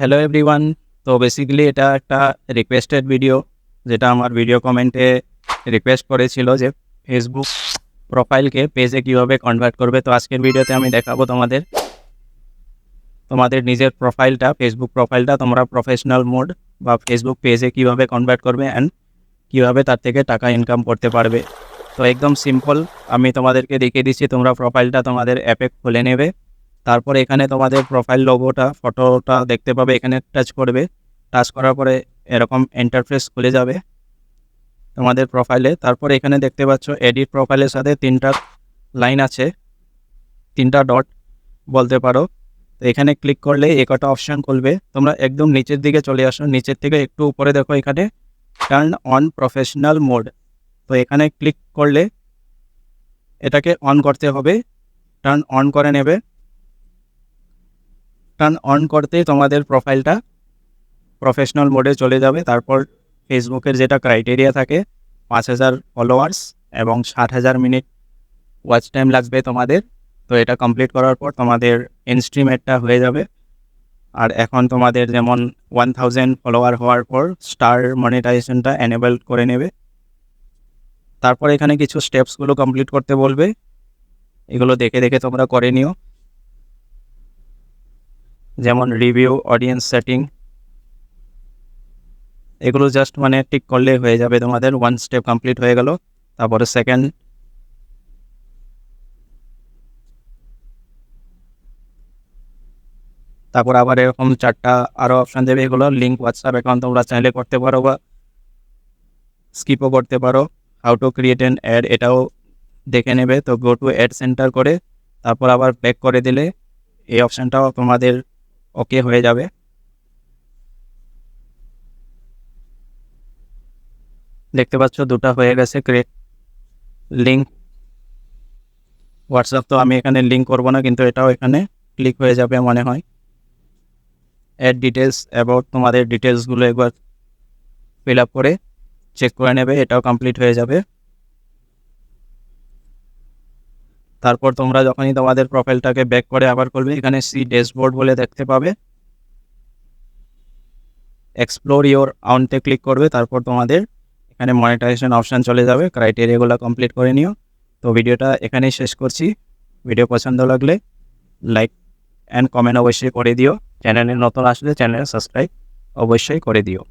Hello everyone. তো basically এটা একটা রিকোয়েস্টেড ভিডিও, যেটা আমার ভিডিও কমেন্টে রিকোয়েস্ট করেছিল যে ফেসবুক প্রোফাইলকে পেজে কীভাবে কনভার্ট করবে। তো আজকের ভিডিওতে আমি দেখাবো তোমাদের নিজের প্রোফাইলটা, ফেসবুক প্রোফাইলটা তোমরা প্রফেশনাল মোড বা ফেসবুক পেজে কীভাবে কনভার্ট করবে অ্যান্ড কীভাবে তার থেকে টাকা ইনকাম করতে পারবে। তো একদম সিম্পল, আমি তোমাদেরকে দেখিয়ে দিচ্ছি। তোমরা প্রোফাইলটা তোমাদের অ্যাপে খুলে নেবে, তারপরে এখানে তোমাদের প্রোফাইল লোগোটা, ফটোটা দেখতে পাবে, এখানে টাচ করবে। টাচ করার পরে এরকম ইন্টারফেস খুলে যাবে তোমাদের প্রোফাইলে। তারপরে এখানে দেখতে পাচ্ছ এডিট প্রোফাইলের সাথে 3টা লাইন আছে, 3টা ডট বলতে পারো। তো এখানে ক্লিক করলে একটা অপশান খুলবে। তোমরা একদম নিচের দিকে চলে আসো, নিচের থেকে একটু উপরে দেখো, এখানে টার্ন অন প্রফেশনাল মোড। তো এখানে ক্লিক করলে এটাকে অন করতে হবে, টার্ন অন করে নেবে। টার্ন অন করতেই তোমাদের প্রোফাইলটা প্রফেশনাল মোডে চলে যাবে। তারপর ফেসবুকের যেটা ক্রাইটেরিয়া থাকে 5,000 ফলোয়ার্স এবং 60,000 মিনিট ওয়াচ টাইম লাগবে তোমাদের। তো এটা কমপ্লিট করার পর তোমাদের ইনস্ট্রিম এডটা হয়ে যাবে। আর এখন তোমাদের যেমন 1000 ফলোয়ার হওয়ার পর স্টার মনিটাইজেশনটা এনেবল করে নেবে। তারপর এখানে কিছু স্টেপসগুলো কমপ্লিট করতে বলবে, এগুলো দেখে দেখে তোমরা করে নিও। যেমন রিভিউ, অডিয়েন্স সেটিং, এগুলো জাস্ট টিক করলে হয়ে যাবে তোমাদের। 1 স্টেপ কমপ্লিট হয়ে গেল। তারপরে সেকেন্ড, তারপর আবার এরকম 4টা আরও অপশান দেবে। এগুলো লিঙ্ক হোয়াটসঅ্যাপ অ্যাকাউন্ট তোমরা চাইলে করতে পারো বা স্কিপও করতে পারো। How to create an add, এটাও দেখে নেবে। তো গো টু অ্যাড সেন্টার করে তারপর আবার ব্যাক করে দিলে এই অপশানটাও তোমাদের ওকে হয়ে যাবে। দেখতে পাচ্ছ 2টা হয়ে গেছে। ক্রিয়েট লিঙ্ক হোয়াটসঅ্যাপ, তো আমি এখানে লিঙ্ক করব না, কিন্তু এটাও এখানে ক্লিক হয়ে যাবে মনে হয়। অ্যাড ডিটেলস, অ্যাবাউট তোমাদের ডিটেলসগুলো একবার ফিল আপ করে চেক করে নেবে, এটাও কমপ্লিট হয়ে যাবে। তারপর তোমরা যখনই তোমাদের প্রোফাইলটাকে ব্যাক করে আবার করবে, এখানে সি ড্যাশবোর্ড বলে দেখতে পাবে। এক্সপ্লোর ইওর আউন্টে ক্লিক করবে, তারপর তোমাদের এখানে মনিটাইজেশন অপশান চলে যাবে। ক্রাইটেরিয়াগুলো কমপ্লিট করে নিও। তো ভিডিওটা এখানেই শেষ করছি। ভিডিও পছন্দ লাগলে লাইক অ্যান্ড কমেন্ট অবশ্যই করে দিও। চ্যানেলে নতুন আসলে চ্যানেল সাবস্ক্রাইব অবশ্যই করে দিও।